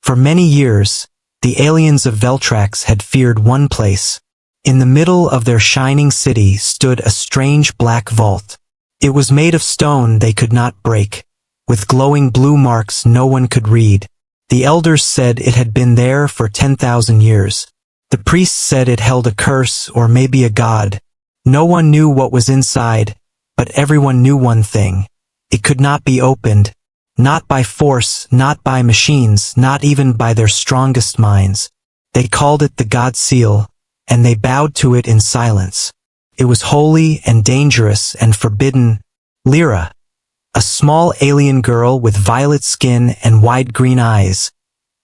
For many years, the aliens of Veltrax had feared one place. In the middle of their shining city stood a strange black vault. It was made of stone they could not break, with glowing blue marks no one could read. The elders said it had been there for 10,000 years. The priests said it held a curse or maybe a god. No one knew what was inside, but everyone knew one thing. It could not be opened. Not by force, not by machines, not even by their strongest minds. They called it the God Seal, and they bowed to it in silence. It was holy and dangerous and forbidden. Lyra, a small alien girl with violet skin and wide green eyes,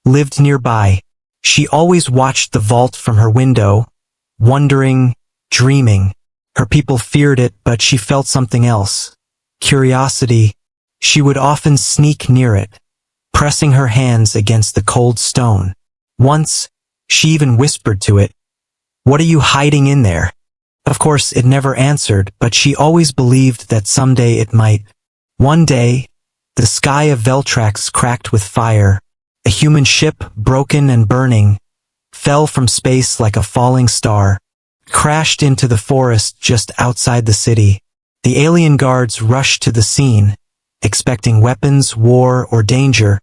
lived nearby. She always watched the vault from her window, wondering, dreaming. Her people feared it, but she felt something else. Curiosity. She would often sneak near it, pressing her hands against the cold stone. Once, she even whispered to it, "What are you hiding in there?" Of course, it never answered, but she always believed that someday it might. One day, the sky of Veltrax cracked with fire. A human ship, broken and burning, fell from space like a falling star, crashed into the forest just outside the city. The alien guards rushed to the scene, expecting weapons, war, or danger,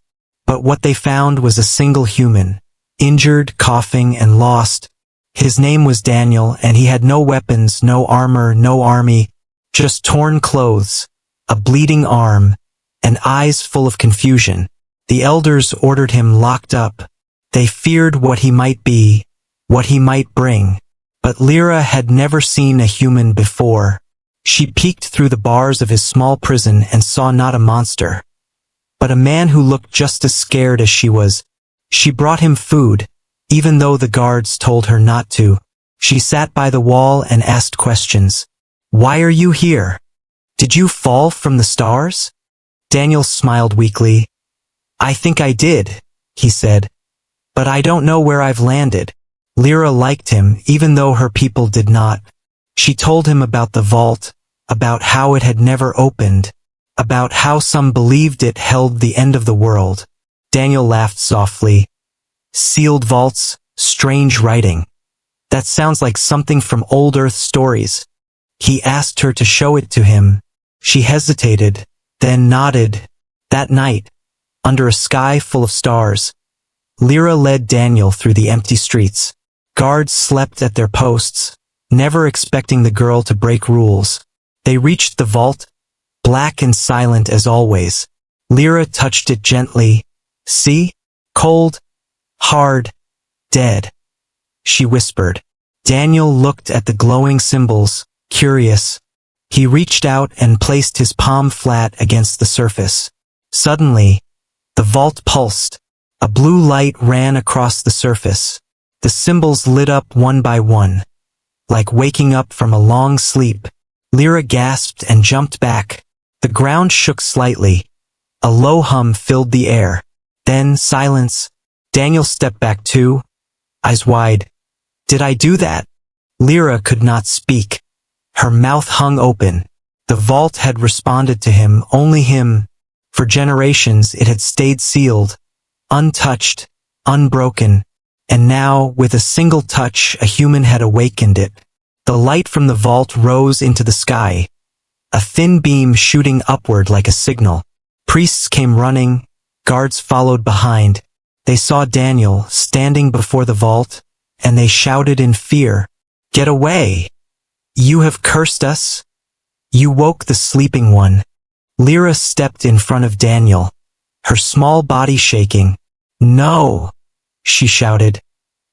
but what they found was a single human, injured, coughing, and lost. His name was Daniel, and he had no weapons, no armor, no army, just torn clothes, a bleeding arm, and eyes full of confusion. The elders ordered him locked up. They feared what he might be, what he might bring. But Lyra had never seen a human before. She peeked through the bars of his small prison and saw not a monster, but a man who looked just as scared as she was. She brought him food, even though the guards told her not to. She sat by the wall and asked questions. "Why are you here? Did you fall from the stars?" Daniel smiled weakly. "I think I did," he said, "but I don't know where I've landed." Lyra liked him, even though her people did not. She told him about the vault, about how it had never opened, about how some believed it held the end of the world. Daniel laughed softly. "Sealed vaults, strange writing. That sounds like something from old Earth stories." He asked her to show it to him. She hesitated, then nodded. That night, under a sky full of stars, Lyra led Daniel through the empty streets. Guards slept at their posts, never expecting the girl to break rules. They reached the vault, black and silent as always. Lyra touched it gently. "See? Cold, hard, dead," she whispered. Daniel looked at the glowing symbols, curious. He reached out and placed his palm flat against the surface. Suddenly, the vault pulsed. A blue light ran across the surface. The symbols lit up one by one, like waking up from a long sleep. Lyra gasped and jumped back. The ground shook slightly. A low hum filled the air. Then silence. Daniel stepped back too, eyes wide. "Did I do that?" Lyra could not speak. Her mouth hung open. The vault had responded to him, only him. For generations it had stayed sealed, untouched, unbroken. And now, with a single touch, a human had awakened it. The light from the vault rose into the sky, a thin beam shooting upward like a signal. Priests came running, guards followed behind. They saw Daniel standing before the vault, and they shouted in fear, "Get away! You have cursed us! You woke the sleeping one." Lyra stepped in front of Daniel, her small body shaking. "No!" she shouted.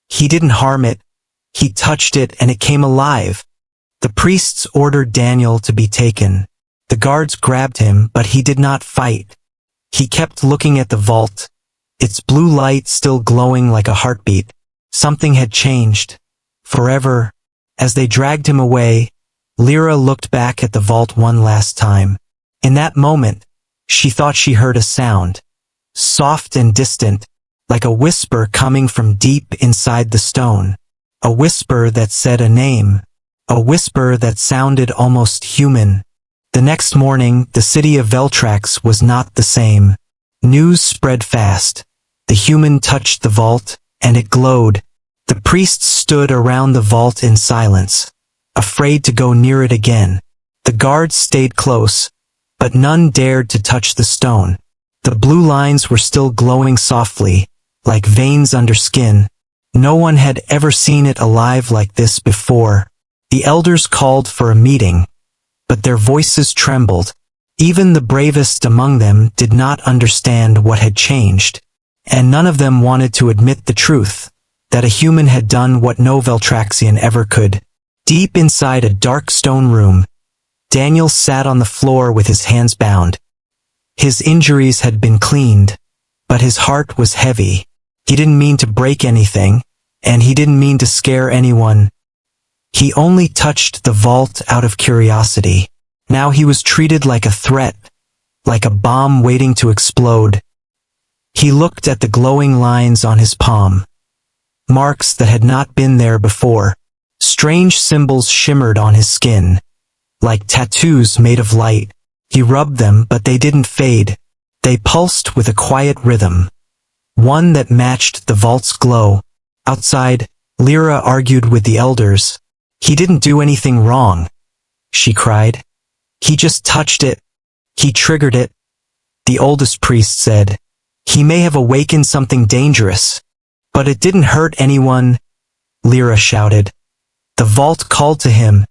"He didn't harm it. He touched it and it came alive." The priests ordered Daniel to be taken. The guards grabbed him, but he did not fight. He kept looking at the vault, its blue light still glowing like a heartbeat. Something had changed. Forever. As they dragged him away, Lyra looked back at the vault one last time. In that moment, she thought she heard a sound, soft and distant, like a whisper coming from deep inside the stone. A whisper that said a name. A whisper that sounded almost human. The next morning, the city of Veltrax was not the same. News spread fast. The human touched the vault, and it glowed. The priests stood around the vault in silence, afraid to go near it again. The guards stayed close, but none dared to touch the stone. The blue lines were still glowing softly, like veins under skin. No one had ever seen it alive like this before. The elders called for a meeting, but their voices trembled. Even the bravest among them did not understand what had changed, and none of them wanted to admit the truth, that a human had done what no Veltraxian ever could. Deep inside a dark stone room, Daniel sat on the floor with his hands bound. His injuries had been cleaned, but his heart was heavy. He didn't mean to break anything, and he didn't mean to scare anyone. He only touched the vault out of curiosity. Now he was treated like a threat, like a bomb waiting to explode. He looked at the glowing lines on his palm, marks that had not been there before. Strange symbols shimmered on his skin, like tattoos made of light. He rubbed them, but they didn't fade. They pulsed with a quiet rhythm, one that matched the vault's glow. Outside, Lyra argued with the elders. "He didn't do anything wrong," she cried. "He just touched it. He triggered it." The oldest priest said, "He may have awakened something dangerous, but it didn't hurt anyone." Lyra shouted. The vault called to him.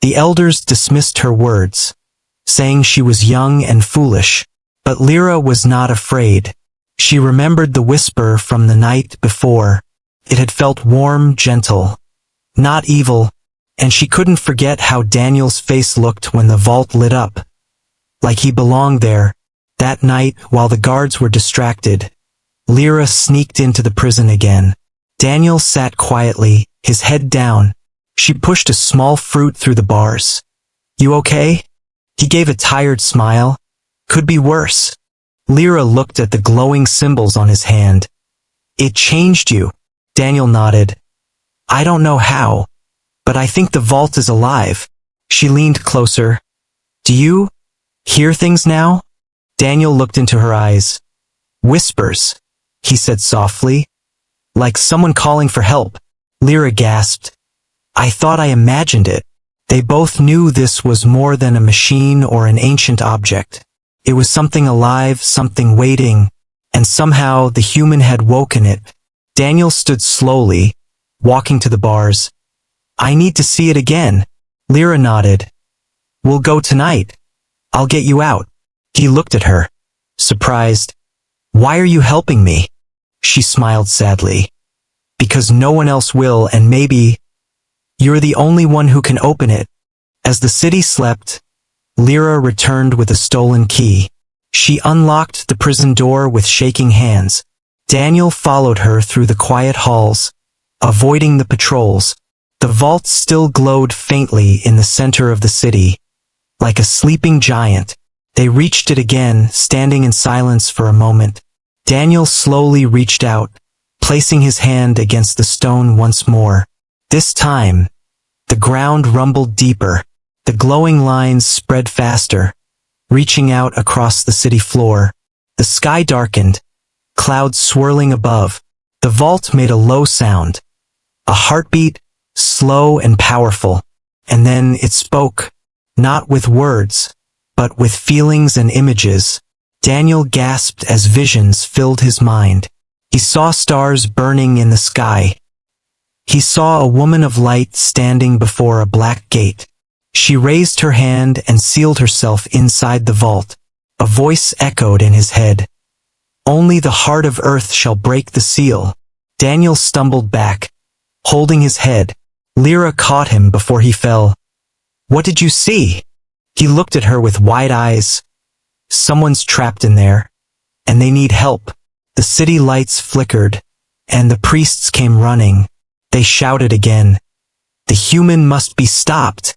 The elders dismissed her words, saying she was young and foolish. But Lyra was not afraid. She remembered the whisper from the night before. It had felt warm, gentle, not evil, and she couldn't forget how Daniel's face looked when the vault lit up, like he belonged there. That night, while the guards were distracted, Lyra sneaked into the prison again. Daniel sat quietly, his head down. She pushed a small fruit through the bars. "You okay?" He gave a tired smile. "Could be worse." Lyra looked at the glowing symbols on his hand. "It changed you." Daniel nodded. "I don't know how, but I think the vault is alive." She leaned closer. "Do you hear things now?" Daniel looked into her eyes. "Whispers," he said softly, "like someone calling for help." Lyra gasped. "I thought I imagined it." They both knew this was more than a machine or an ancient object. It was something alive, something waiting, and somehow the human had woken it. Daniel stood slowly, walking to the bars. "I need to see it again." Lyra nodded. "We'll go tonight. I'll get you out." He looked at her, surprised. "Why are you helping me?" She smiled sadly. "Because no one else will, and maybe you're the only one who can open it." As the city slept, Lyra returned with a stolen key. She unlocked the prison door with shaking hands. Daniel followed her through the quiet halls, avoiding the patrols. The vault still glowed faintly in the center of the city, like a sleeping giant. They reached it again, standing in silence for a moment. Daniel slowly reached out, placing his hand against the stone once more. This time, the ground rumbled deeper. The glowing lines spread faster, reaching out across the city floor. The sky darkened, clouds swirling above. The vault made a low sound, a heartbeat, slow and powerful. And then it spoke, not with words, but with feelings and images. Daniel gasped as visions filled his mind. He saw stars burning in the sky. He saw a woman of light standing before a black gate. She raised her hand and sealed herself inside the vault. A voice echoed in his head. "Only the heart of earth shall break the seal." Daniel stumbled back, holding his head. Lyra caught him before he fell. "What did you see?" He looked at her with wide eyes. "Someone's trapped in there, and they need help." The city lights flickered, and the priests came running. They shouted again. "The human must be stopped."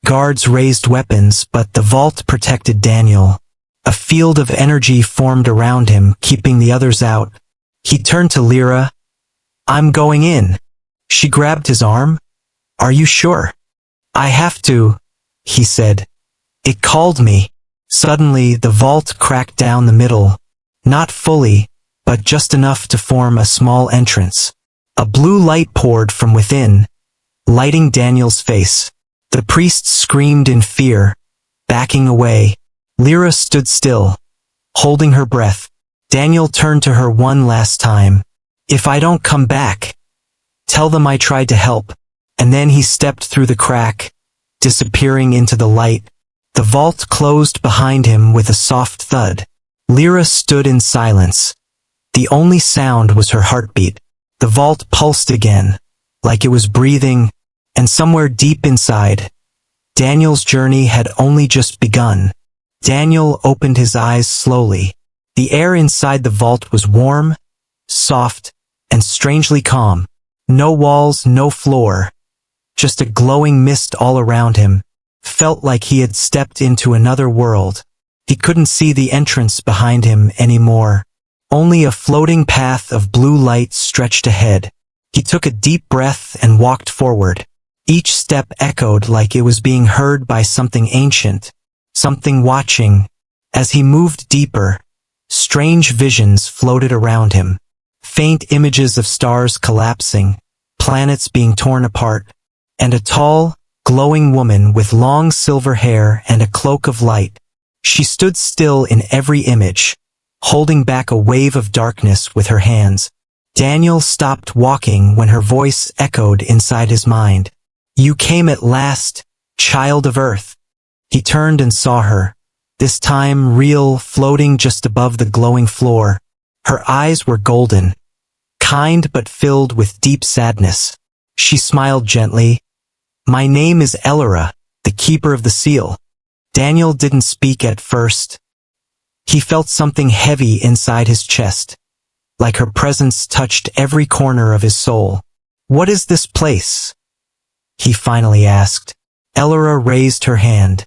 Guards raised weapons, but the vault protected Daniel. A field of energy formed around him, keeping the others out. He turned to Lyra. "I'm going in." She grabbed his arm. "Are you sure?" "I have to," he said. "It called me." Suddenly, the vault cracked down the middle. Not fully, but just enough to form a small entrance. A blue light poured from within, lighting Daniel's face. The priest screamed in fear, backing away. Lyra stood still, holding her breath. Daniel turned to her one last time. "If I don't come back, tell them I tried to help." And then he stepped through the crack, disappearing into the light. The vault closed behind him with a soft thud. Lyra stood in silence. The only sound was her heartbeat. The vault pulsed again, like it was breathing, and somewhere deep inside, Daniel's journey had only just begun. Daniel opened his eyes slowly. The air inside the vault was warm, soft, and strangely calm. No walls, no floor, just a glowing mist all around him. Felt like he had stepped into another world. He couldn't see the entrance behind him anymore. Only a floating path of blue light stretched ahead. He took a deep breath and walked forward. Each step echoed like it was being heard by something ancient, something watching. As he moved deeper, strange visions floated around him. Faint images of stars collapsing, planets being torn apart, and a tall, glowing woman with long silver hair and a cloak of light. She stood still in every image, holding back a wave of darkness with her hands. Daniel stopped walking when her voice echoed inside his mind. "You came at last, child of Earth." He turned and saw her, this time real, floating just above the glowing floor. Her eyes were golden, kind but filled with deep sadness. She smiled gently. "My name is Elora, the keeper of the seal." Daniel didn't speak at first. He felt something heavy inside his chest, like her presence touched every corner of his soul. "What is this place?" he finally asked. Elora raised her hand,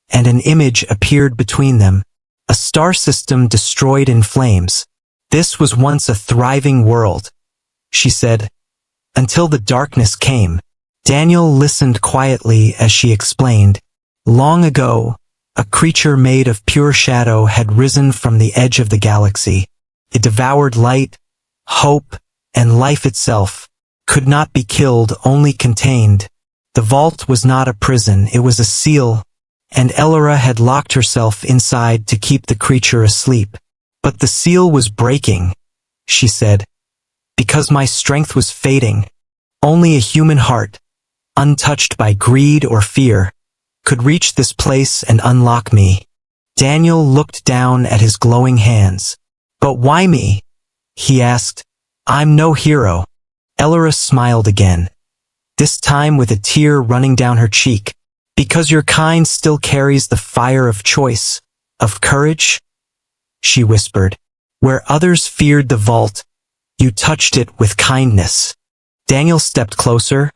and an image appeared between them, a star system destroyed in flames. "This was once a thriving world," she said, "until the darkness came." Daniel listened quietly as she explained. Long ago, a creature made of pure shadow had risen from the edge of the galaxy. It devoured light, hope, and life itself. Could not be killed, only contained. The vault was not a prison, it was a seal, and Elora had locked herself inside to keep the creature asleep. "But the seal was breaking," she said, "because my strength was fading. Only a human heart, untouched by greed or fear, could reach this place and unlock me." Daniel looked down at his glowing hands. "But why me?" he asked. "I'm no hero." Elora smiled again, this time with a tear running down her cheek. "Because your kind still carries the fire of choice, of courage," she whispered. "Where others feared the vault, you touched it with kindness." Daniel stepped closer.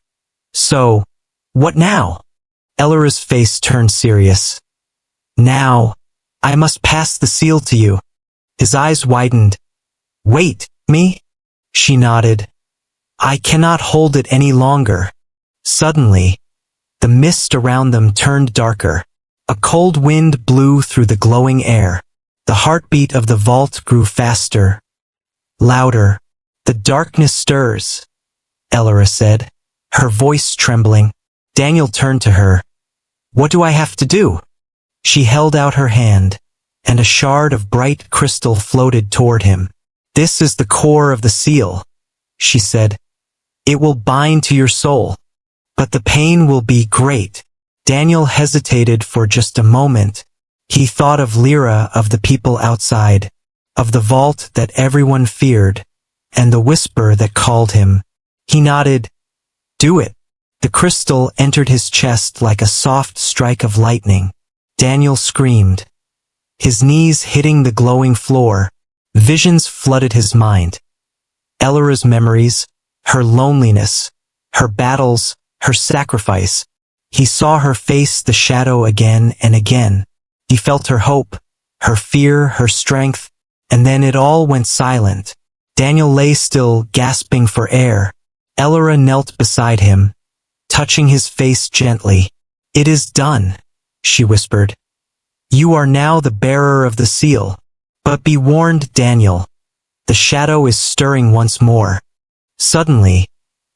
"So, what now?" Elora's face turned serious. "Now, I must pass the seal to you." His eyes widened. "Wait, me?" She nodded. "I cannot hold it any longer." Suddenly, the mist around them turned darker. A cold wind blew through the glowing air. The heartbeat of the vault grew faster, louder. "The darkness stirs," Elora said, her voice trembling. Daniel turned to her. "What do I have to do?" She held out her hand, and a shard of bright crystal floated toward him. "This is the core of the seal," she said. "It will bind to your soul, but the pain will be great." Daniel hesitated for just a moment. He thought of Lyra, of the people outside, of the vault that everyone feared, and the whisper that called him. He nodded. "Do it." The crystal entered his chest like a soft strike of lightning. Daniel screamed, his knees hitting the glowing floor. Visions flooded his mind. Elora's memories, her loneliness, her battles, her sacrifice. He saw her face the shadow again and again. He felt her hope, her fear, her strength, and then it all went silent. Daniel lay still, gasping for air. Elora knelt beside him, touching his face gently. "It is done," she whispered. "You are now the bearer of the seal. But be warned, Daniel. The shadow is stirring once more. Suddenly,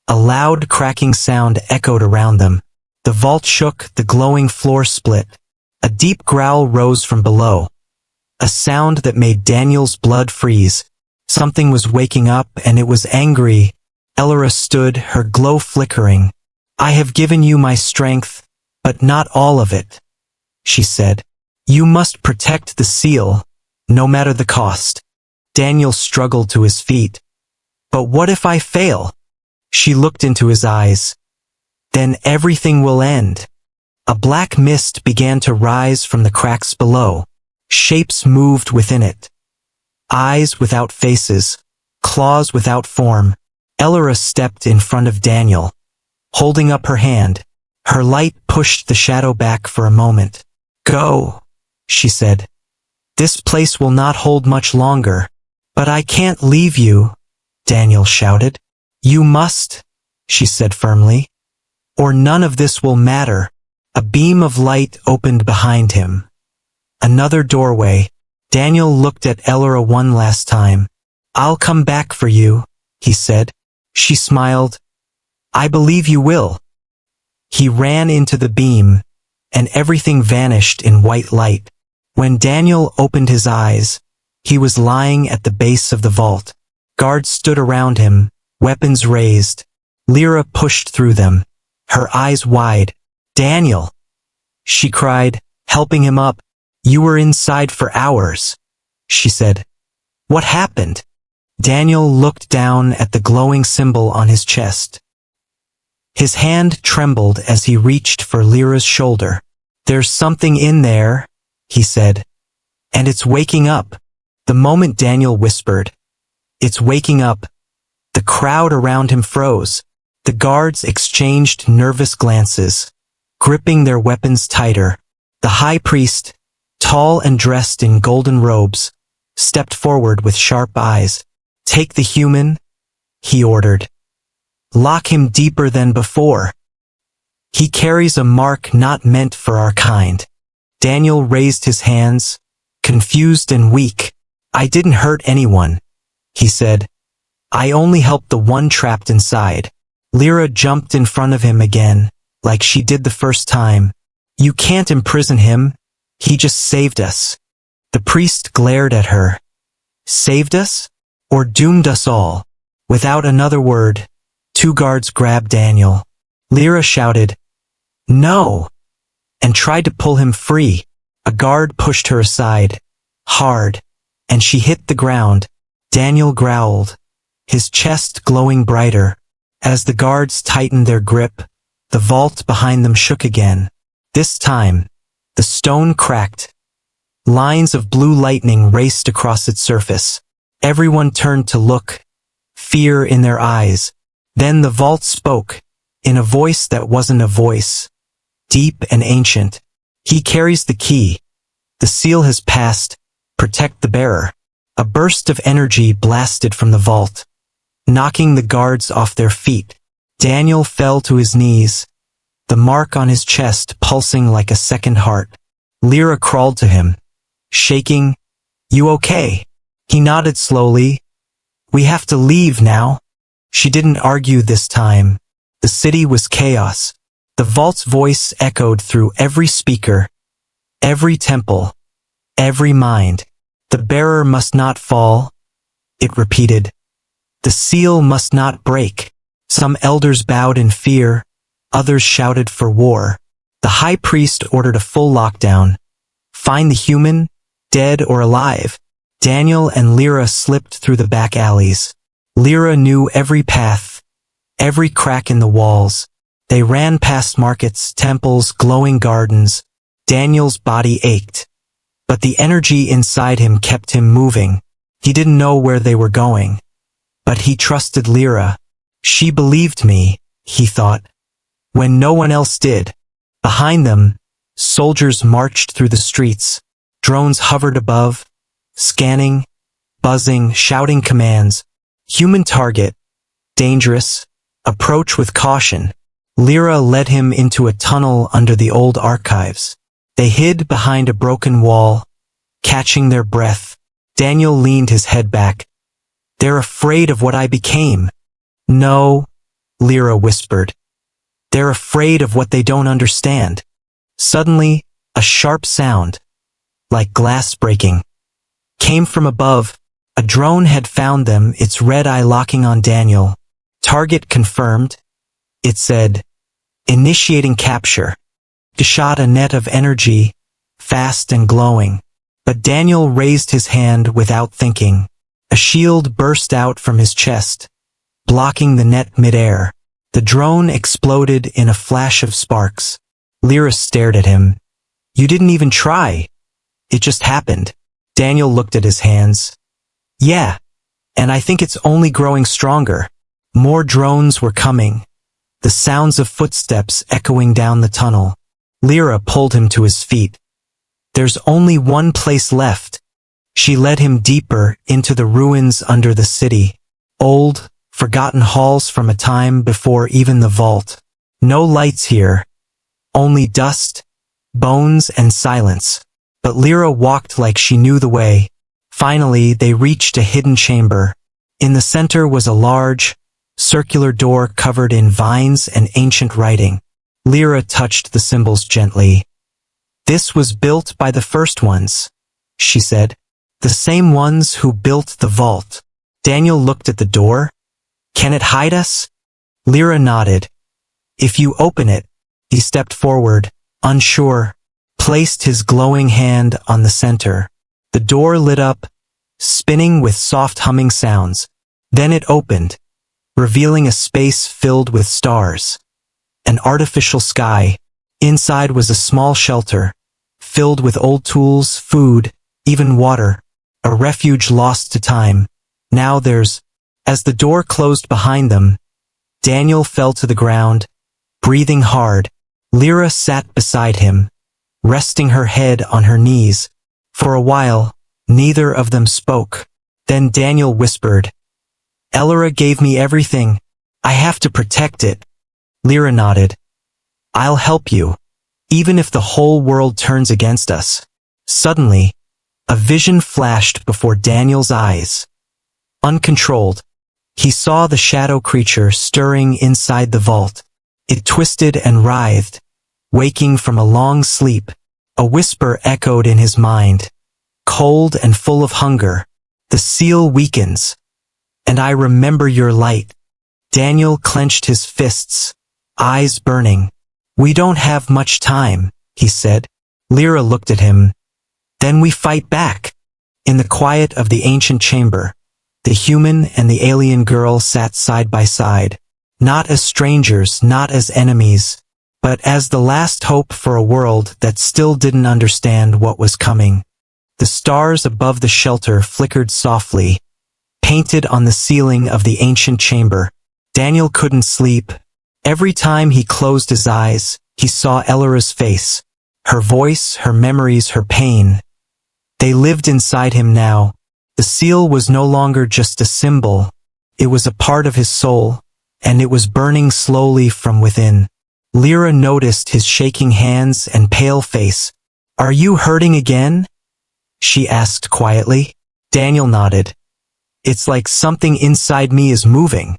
a loud cracking sound echoed around them. The vault shook, the glowing floor split. A deep growl rose from below. A sound that made Daniel's blood freeze. Something was waking up, and it was angry. Elora stood, her glow flickering. "I have given you my strength, but not all of it," she said. "You must protect the seal, no matter the cost." Daniel struggled to his feet. "But what if I fail?" She looked into his eyes. "Then everything will end." A black mist began to rise from the cracks below. Shapes moved within it. Eyes without faces, claws without form. Elora stepped in front of Daniel, holding up her hand. Her light pushed the shadow back for a moment. "Go," she said. "This place will not hold much longer." "But I can't leave you," Daniel shouted. "You must," she said firmly, "or none of this will matter." A beam of light opened behind him. Another doorway. Daniel looked at Elora one last time. "I'll come back for you," he said. She smiled. "I believe you will." He ran into the beam, and everything vanished in white light. When Daniel opened his eyes, he was lying at the base of the vault. Guards stood around him, weapons raised. Lyra pushed through them, her eyes wide. "Daniel!" she cried, helping him up. "You were inside for hours," she said. "What happened?" Daniel looked down at the glowing symbol on his chest. His hand trembled as he reached for Lyra's shoulder. "There's something in there," he said. "And it's waking up." The moment Daniel whispered, "It's waking up," the crowd around him froze. The guards exchanged nervous glances, gripping their weapons tighter. The high priest, tall and dressed in golden robes, stepped forward with sharp eyes. "Take the human," he ordered. "Lock him deeper than before. He carries a mark not meant for our kind." Daniel raised his hands, confused and weak. "I didn't hurt anyone," he said. "I only helped the one trapped inside." Lyra jumped in front of him again, like she did the first time. "You can't imprison him. He just saved us." The priest glared at her. "Saved us? Or doomed us all?" Without another word, two guards grabbed Daniel. Lyra shouted, "No!" and tried to pull him free. A guard pushed her aside, hard, and she hit the ground. Daniel growled, his chest glowing brighter. As the guards tightened their grip, the vault behind them shook again. This time, the stone cracked. Lines of blue lightning raced across its surface. Everyone turned to look, fear in their eyes. Then the vault spoke, in a voice that wasn't a voice, deep and ancient. "He carries the key. The seal has passed. Protect the bearer." A burst of energy blasted from the vault, knocking the guards off their feet. Daniel fell to his knees, the mark on his chest pulsing like a second heart. Lyra crawled to him, shaking. "You okay?" He nodded slowly. "We have to leave now." She didn't argue this time. The city was chaos. The vault's voice echoed through every speaker, every temple, every mind. "The bearer must not fall," it repeated. "The seal must not break." Some elders bowed in fear, others shouted for war. The high priest ordered a full lockdown. Find the human, dead or alive. Daniel and Lyra slipped through the back alleys. Lyra knew every path, every crack in the walls. They ran past markets, temples, glowing gardens. Daniel's body ached, but the energy inside him kept him moving. He didn't know where they were going, but he trusted Lyra. "She believed me," he thought, when no one else did. Behind them, soldiers marched through the streets. Drones hovered above, scanning, buzzing, shouting commands. "Human target. Dangerous. Approach with caution." Lyra led him into a tunnel under the old archives. They hid behind a broken wall, catching their breath. Daniel leaned his head back. They're afraid of what I became. No, Lyra whispered. They're afraid of what they don't understand. Suddenly, a sharp sound, like glass breaking, came from above. A drone had found them, its red eye locking on Daniel. Target confirmed. It said, initiating capture. It shot a net of energy, fast and glowing. But Daniel raised his hand without thinking. A shield burst out from his chest, blocking the net midair. The drone exploded in a flash of sparks. Lyra stared at him. You didn't even try. It just happened. Daniel looked at his hands. Yeah, and I think it's only growing stronger. More drones were coming, the sounds of footsteps echoing down the tunnel. Lyra pulled him to his feet. There's only one place left. She led him deeper into the ruins under the city. Old, forgotten halls from a time before even the vault. No lights here. Only dust, bones, and silence. But Lyra walked like she knew the way. Finally, they reached a hidden chamber. In the center was a large, circular door covered in vines and ancient writing. Lyra touched the symbols gently. This was built by the first ones, she said. The same ones who built the vault. Daniel looked at the door. Can it hide us? Lyra nodded. If you open it. He stepped forward, unsure, placed his glowing hand on the center. The door lit up, spinning with soft humming sounds. Then it opened, revealing a space filled with stars. An artificial sky. Inside was a small shelter, filled with old tools, food, even water. A refuge lost to time. Now there's... As the door closed behind them, Daniel fell to the ground, breathing hard. Lyra sat beside him, resting her head on her knees. For a while, neither of them spoke. Then Daniel whispered, Elora gave me everything. I have to protect it. Lyra nodded. I'll help you, even if the whole world turns against us. Suddenly, a vision flashed before Daniel's eyes. Uncontrolled, he saw the shadow creature stirring inside the vault. It twisted and writhed, waking from a long sleep. A whisper echoed in his mind. Cold and full of hunger. The seal weakens. And I remember your light. Daniel clenched his fists, eyes burning. We don't have much time, he said. Lyra looked at him. Then we fight back. In the quiet of the ancient chamber, the human and the alien girl sat side by side. Not as strangers, not as enemies, but as the last hope for a world that still didn't understand what was coming. The stars above the shelter flickered softly, painted on the ceiling of the ancient chamber. Daniel couldn't sleep. Every time he closed his eyes, he saw Elora's face, her voice, her memories, her pain. They lived inside him now. The seal was no longer just a symbol. It was a part of his soul, and it was burning slowly from within. Lyra noticed his shaking hands and pale face. Are you hurting again? She asked quietly. Daniel nodded. It's like something inside me is moving.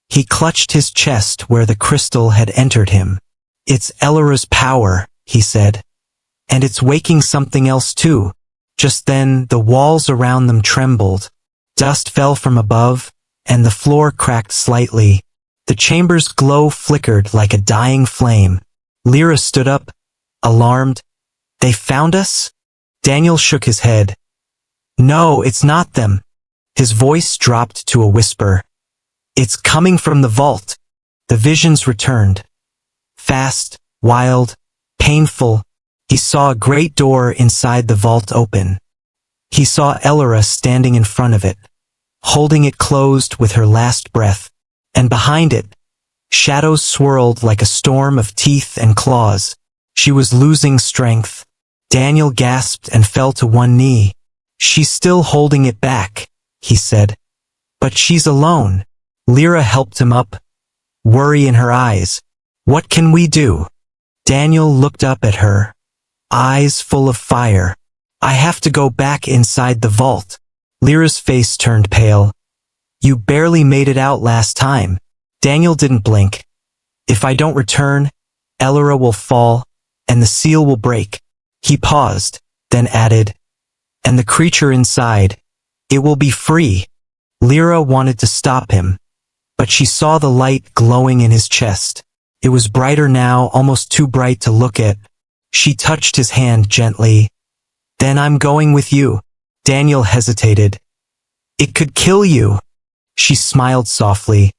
He clutched his chest where the crystal had entered him. It's Elora's power, he said. And it's waking something else too. Just then, the walls around them trembled. Dust fell from above, and the floor cracked slightly. The chamber's glow flickered like a dying flame. Lyra stood up, alarmed. They found us? Daniel shook his head. No, it's not them. His voice dropped to a whisper. It's coming from the vault. The visions returned. Fast, wild, painful. He saw a great door inside the vault open. He saw Elora standing in front of it, holding it closed with her last breath. And behind it, shadows swirled like a storm of teeth and claws. She was losing strength. Daniel gasped and fell to one knee. She's still holding it back, he said. But she's alone. Lyra helped him up, worry in her eyes. What can we do? Daniel looked up at her, eyes full of fire. I have to go back inside the vault. Lyra's face turned pale. You barely made it out last time. Daniel didn't blink. If I don't return, Elora will fall, and the seal will break. He paused, then added, and the creature inside, it will be free. Lyra wanted to stop him, but she saw the light glowing in his chest. It was brighter now, almost too bright to look at. She touched his hand gently. Then I'm going with you. Daniel hesitated. It could kill you. She smiled softly.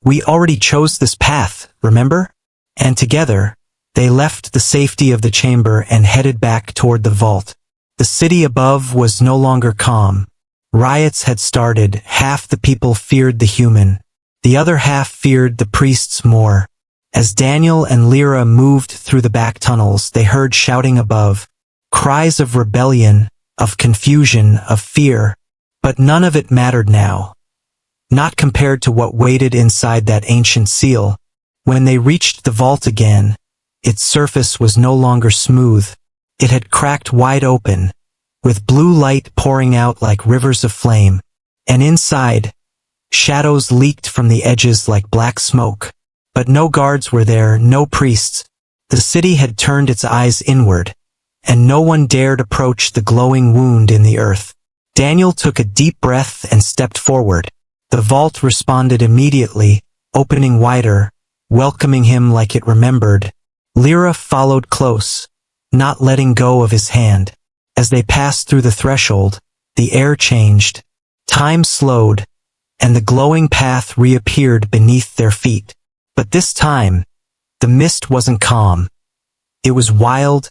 We already chose this path, remember? And together, they left the safety of the chamber and headed back toward the vault. The city above was no longer calm. Riots had started. Half the people feared the human. The other half feared the priests more. As Daniel and Lyra moved through the back tunnels, they heard shouting above. Cries of rebellion, of confusion, of fear. But none of it mattered now. Not compared to what waited inside that ancient seal. When they reached the vault again, its surface was no longer smooth. It had cracked wide open, with blue light pouring out like rivers of flame. And inside, shadows leaked from the edges like black smoke. But no guards were there, no priests. The city had turned its eyes inward, and no one dared approach the glowing wound in the earth. Daniel took a deep breath and stepped forward. The vault responded immediately, opening wider, welcoming him like it remembered. Lyra followed close, not letting go of his hand. As they passed through the threshold, the air changed. Time slowed, and the glowing path reappeared beneath their feet. But this time, the mist wasn't calm. It was wild,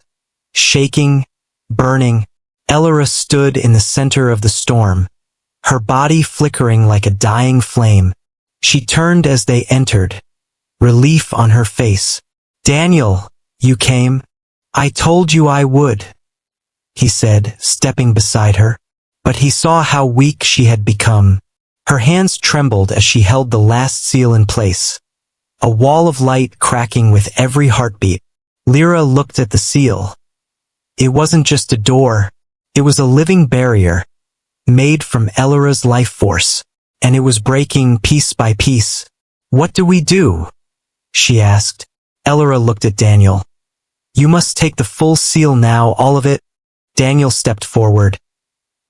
shaking, burning. Elora stood in the center of the storm, her body flickering like a dying flame. She turned as they entered, relief on her face. Daniel, you came? I told you I would, he said, stepping beside her. But he saw how weak she had become. Her hands trembled as she held the last seal in place. A wall of light cracking with every heartbeat. Lyra looked at the seal. It wasn't just a door. It was a living barrier, made from Elora's life force, and it was breaking piece by piece. What do we do? She asked. Elora looked at Daniel. You must take the full seal now, all of it. Daniel stepped forward.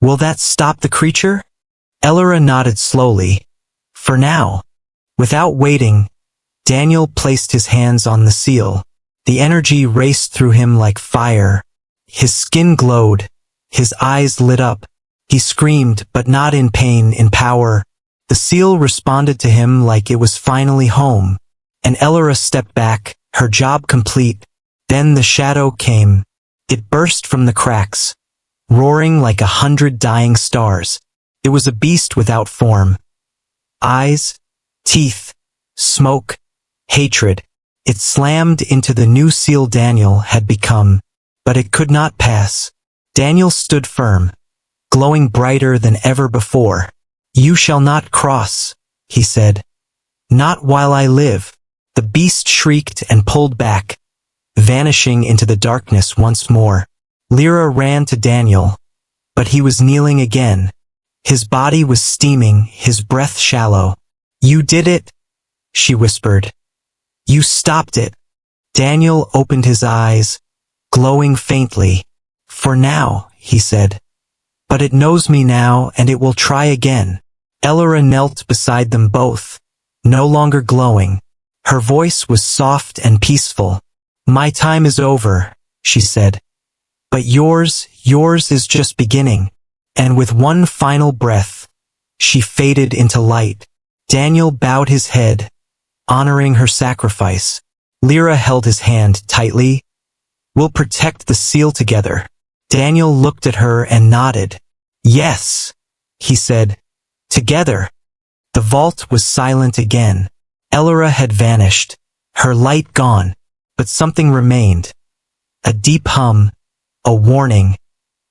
Will that stop the creature? Elora nodded slowly. For now. Without waiting, Daniel placed his hands on the seal. The energy raced through him like fire. His skin glowed. His eyes lit up. He screamed, but not in pain, in power. The seal responded to him like it was finally home. And Elora stepped back, her job complete. Then the shadow came. It burst from the cracks, roaring like 100 dying stars. It was a beast without form. Eyes, teeth, smoke, hatred. It slammed into the new seal Daniel had become, but it could not pass. Daniel stood firm, glowing brighter than ever before. You shall not cross, he said. Not while I live. The beast shrieked and pulled back, vanishing into the darkness once more. Lyra ran to Daniel, but he was kneeling again. His body was steaming, his breath shallow. You did it, she whispered. You stopped it. Daniel opened his eyes, glowing faintly. For now, he said. But it knows me now, and it will try again. Elora knelt beside them both, no longer glowing. Her voice was soft and peaceful. My time is over, she said. But yours is just beginning. And with one final breath, she faded into light. Daniel bowed his head, honoring her sacrifice. Lyra held his hand tightly. We'll protect the seal together. Daniel looked at her and nodded. Yes, he said. Together. The vault was silent again. Elora had vanished, her light gone, but something remained. A deep hum, a warning,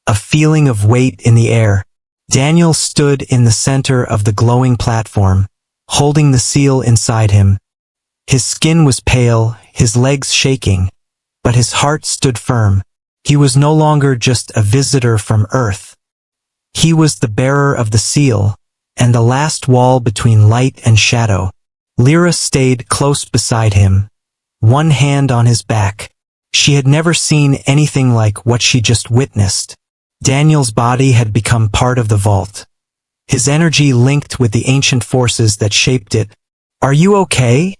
a feeling of weight in the air. Daniel stood in the center of the glowing platform, holding the seal inside him. His skin was pale, his legs shaking, but his heart stood firm. He was no longer just a visitor from Earth. He was the bearer of the seal, and the last wall between light and shadow. Lyra stayed close beside him, one hand on his back. She had never seen anything like what she just witnessed. Daniel's body had become part of the vault. His energy linked with the ancient forces that shaped it. "Are you okay?"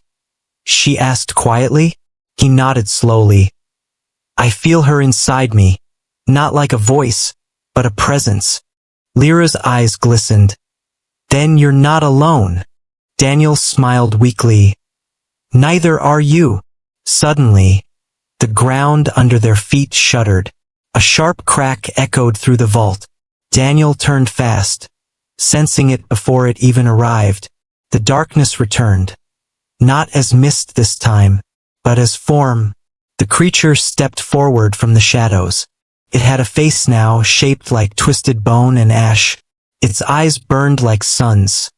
she asked quietly. He nodded slowly. "I feel her inside me, not like a voice, but a presence." Lyra's eyes glistened. "Then you're not alone." Daniel smiled weakly. "Neither are you." Suddenly, the ground under their feet shuddered. A sharp crack echoed through the vault. Daniel turned fast, sensing it before it even arrived. The darkness returned. Not as mist this time, but as form. The creature stepped forward from the shadows. It had a face now shaped like twisted bone and ash. Its eyes burned like suns,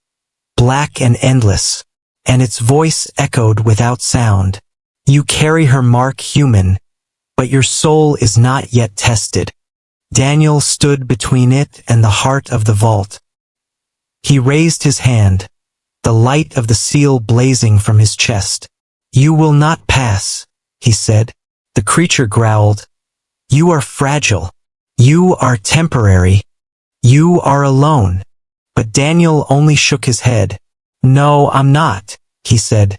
black and endless, and its voice echoed without sound. "You carry her mark, human, but your soul is not yet tested." Daniel stood between it and the heart of the vault. He raised his hand, the light of the seal blazing from his chest. "You will not pass," he said. The creature growled. "You are fragile. You are temporary. You are alone." But Daniel only shook his head. "No, I'm not," he said.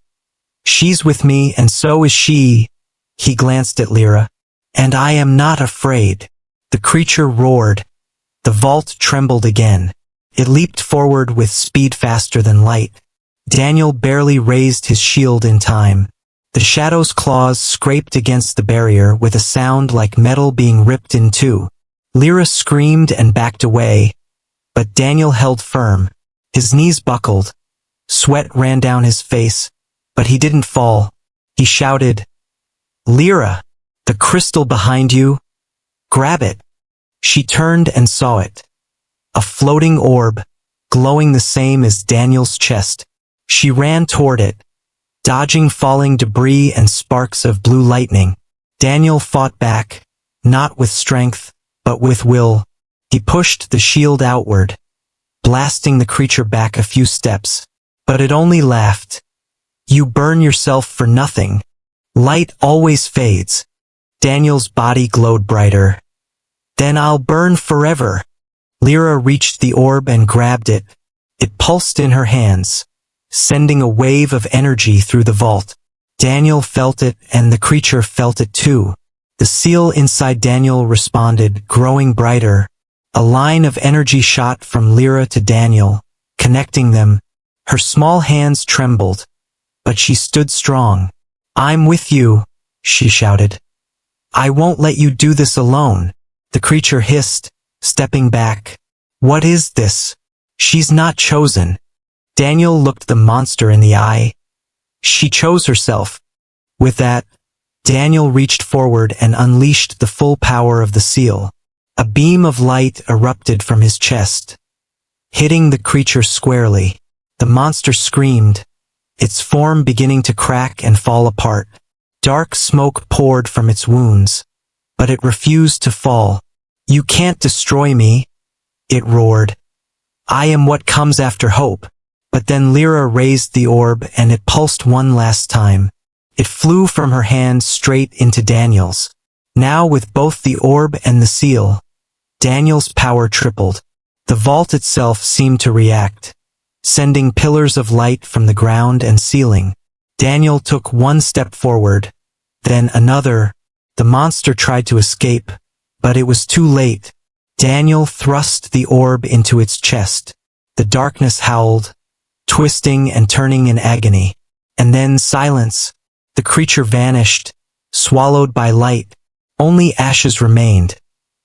"She's with me, and so is she." He glanced at Lyra. "And I am not afraid." The creature roared. The vault trembled again. It leaped forward with speed faster than light. Daniel barely raised his shield in time. The shadow's claws scraped against the barrier with a sound like metal being ripped in two. Lyra screamed and backed away, but Daniel held firm. His knees buckled. Sweat ran down his face, but he didn't fall. He shouted, "Lyra, the crystal behind you, grab it." She turned and saw it. A floating orb, glowing the same as Daniel's chest. She ran toward it, dodging falling debris and sparks of blue lightning. Daniel fought back, not with strength, but with will. He pushed the shield outward, blasting the creature back a few steps. But it only laughed. "You burn yourself for nothing. Light always fades." Daniel's body glowed brighter. "Then I'll burn forever." Lyra reached the orb and grabbed it. It pulsed in her hands, sending a wave of energy through the vault. Daniel felt it, and the creature felt it too. The seal inside Daniel responded, growing brighter. A line of energy shot from Lyra to Daniel, connecting them. Her small hands trembled, but she stood strong. "I'm with you," she shouted. "I won't let you do this alone." The creature hissed, stepping back. "What is this? She's not chosen." Daniel looked the monster in the eye. "She chose herself." With that, Daniel reached forward and unleashed the full power of the seal. A beam of light erupted from his chest, hitting the creature squarely. The monster screamed, its form beginning to crack and fall apart. Dark smoke poured from its wounds, but it refused to fall. "You can't destroy me," it roared. "I am what comes after hope." But then Lyra raised the orb and it pulsed one last time. It flew from her hand straight into Daniel's. Now with both the orb and the seal, Daniel's power tripled. The vault itself seemed to react, sending pillars of light from the ground and ceiling. Daniel took one step forward, then another. The monster tried to escape, but it was too late. Daniel thrust the orb into its chest. The darkness howled, twisting and turning in agony. And then silence. The creature vanished, swallowed by light. Only ashes remained,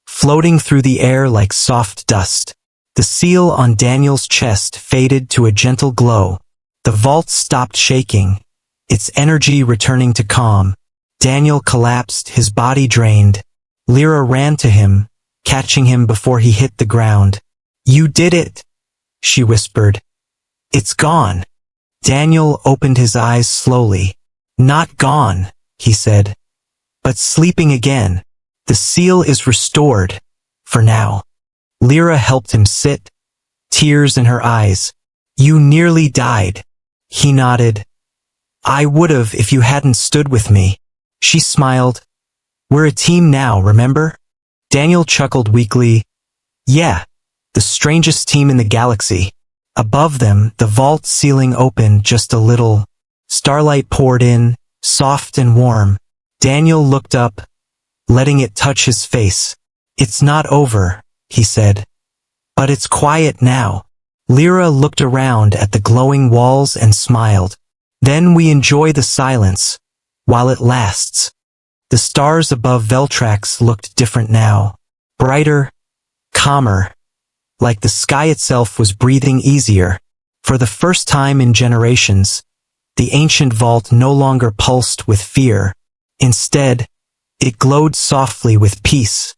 floating through the air like soft dust. The seal on Daniel's chest faded to a gentle glow. The vault stopped shaking, its energy returning to calm. Daniel collapsed, his body drained. Lyra ran to him, catching him before he hit the ground. "You did it," she whispered. "It's gone." Daniel opened his eyes slowly. "Not gone," he said, "but sleeping again. The seal is restored, for now." Lyra helped him sit, tears in her eyes. You nearly died. He nodded. I would've if you hadn't stood with me. She smiled. We're a team now, remember? Daniel chuckled weakly. Yeah, the strangest team in the galaxy. Above them, the vault ceiling opened just a little. Starlight poured in, soft and warm. Daniel looked up, letting it touch his face. It's not over, he said. But it's quiet now. Lyra looked around at the glowing walls and smiled. Then we enjoy the silence, while it lasts. The stars above Veltrax looked different now. Brighter, calmer, like the sky itself was breathing easier. For the first time in generations, the ancient vault no longer pulsed with fear. Instead, it glowed softly with peace,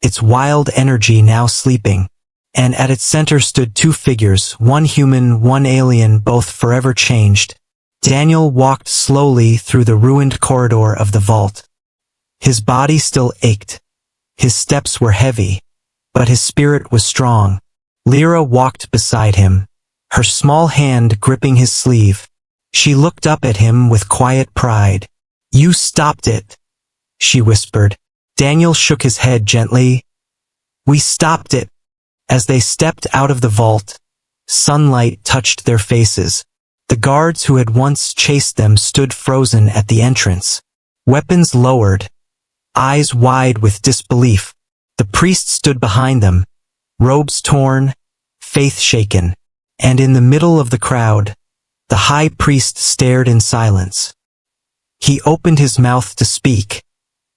its wild energy now sleeping. And at its center stood two figures, one human, one alien, both forever changed. Daniel walked slowly through the ruined corridor of the vault. His body still ached. His steps were heavy, but his spirit was strong. Lyra walked beside him, her small hand gripping his sleeve. She looked up at him with quiet pride. You stopped it, she whispered. Daniel shook his head gently. We stopped it. As they stepped out of the vault, sunlight touched their faces. The guards who had once chased them stood frozen at the entrance, weapons lowered, eyes wide with disbelief. The priest stood behind them, robes torn, faith shaken, and in the middle of the crowd, the high priest stared in silence. He opened his mouth to speak,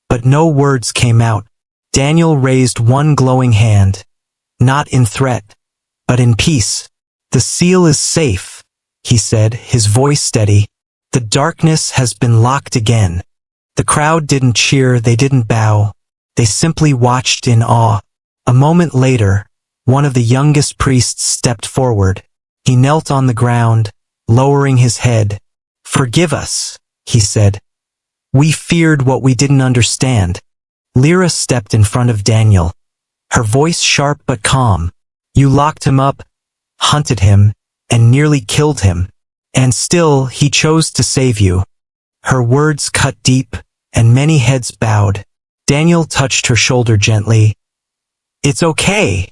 but no words came out. Daniel raised one glowing hand, not in threat, but in peace. The seal is safe, he said, his voice steady. The darkness has been locked again. The crowd didn't cheer, they didn't bow. They simply watched in awe. A moment later, one of the youngest priests stepped forward. He knelt on the ground, lowering his head. Forgive us, he said. We feared what we didn't understand. Lyra stepped in front of Daniel, her voice sharp but calm. You locked him up, hunted him, and nearly killed him. And still, he chose to save you. Her words cut deep, and many heads bowed. Daniel touched her shoulder gently. It's okay,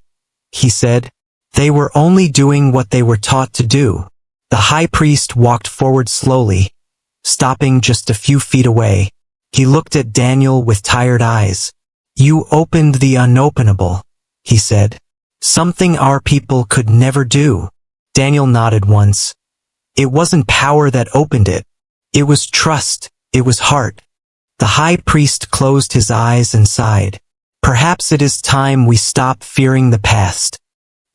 he said. They were only doing what they were taught to do. The high priest walked forward slowly, stopping just a few feet away. He looked at Daniel with tired eyes. You opened the unopenable, he said. Something our people could never do. Daniel nodded once. It wasn't power that opened it. It was trust. It was heart. The high priest closed his eyes and sighed. Perhaps it is time we stop fearing the past.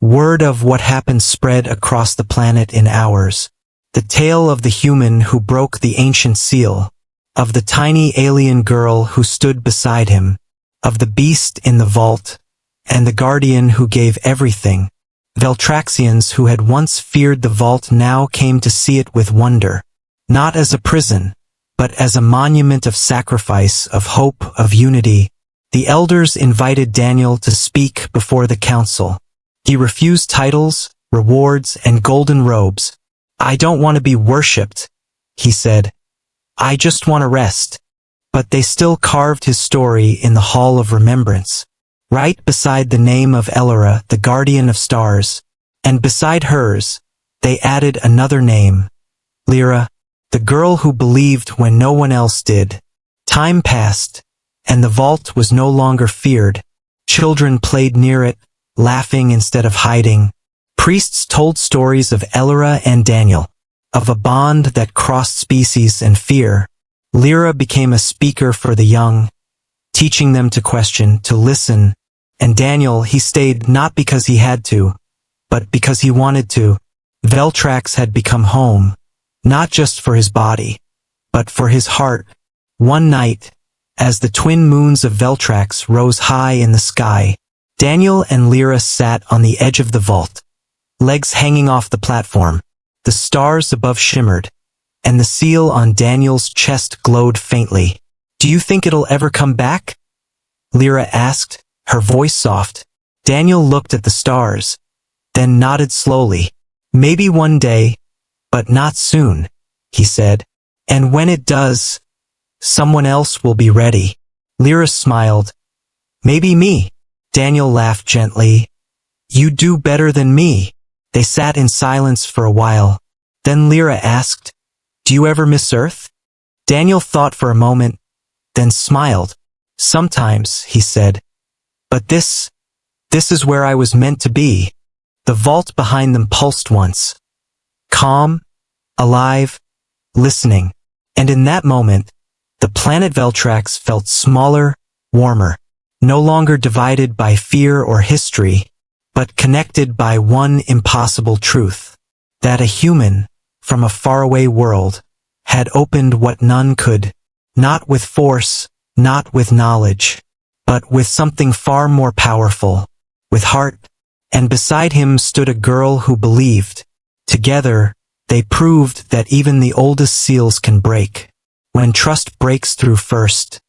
Word of what happened spread across the planet in hours. The tale of the human who broke the ancient seal, of the tiny alien girl who stood beside him, of the beast in the vault, and the guardian who gave everything. Veltraxians who had once feared the vault now came to see it with wonder, not as a prison, but as a monument of sacrifice, of hope, of unity. The elders invited Daniel to speak before the council. He refused titles, rewards, and golden robes. I don't want to be worshipped, he said. I just want to rest. But they still carved his story in the Hall of Remembrance, right beside the name of Elora, the Guardian of Stars. And beside hers, they added another name, Lyra, the girl who believed when no one else did. Time passed, and the vault was no longer feared. Children played near it, laughing instead of hiding. Priests told stories of Elora and Daniel, of a bond that crossed species and fear. Lyra became a speaker for the young, teaching them to question, to listen, and Daniel, he stayed not because he had to, but because he wanted to. Veltrax had become home, not just for his body, but for his heart. One night, as the twin moons of Veltrax rose high in the sky, Daniel and Lyra sat on the edge of the vault, legs hanging off the platform. The stars above shimmered, and the seal on Daniel's chest glowed faintly. Do you think it'll ever come back? Lyra asked, her voice soft. Daniel looked at the stars. then nodded slowly. Maybe one day, but not soon, he said. And when it does, someone else will be ready. Lyra smiled. Maybe me. Daniel laughed gently. You do better than me. They sat in silence for a while. Then Lyra asked, Do you ever miss Earth? Daniel thought for a moment, then smiled. Sometimes, he said. But this is where I was meant to be. The vault behind them pulsed once. Calm, alive, listening. And in that moment, the planet Veltrax felt smaller, warmer, no longer divided by fear or history, but connected by one impossible truth, that a human, from a faraway world, had opened what none could, not with force, not with knowledge, but with something far more powerful, with heart, and beside him stood a girl who believed. Together, they proved that even the oldest seals can break. When trust breaks through first,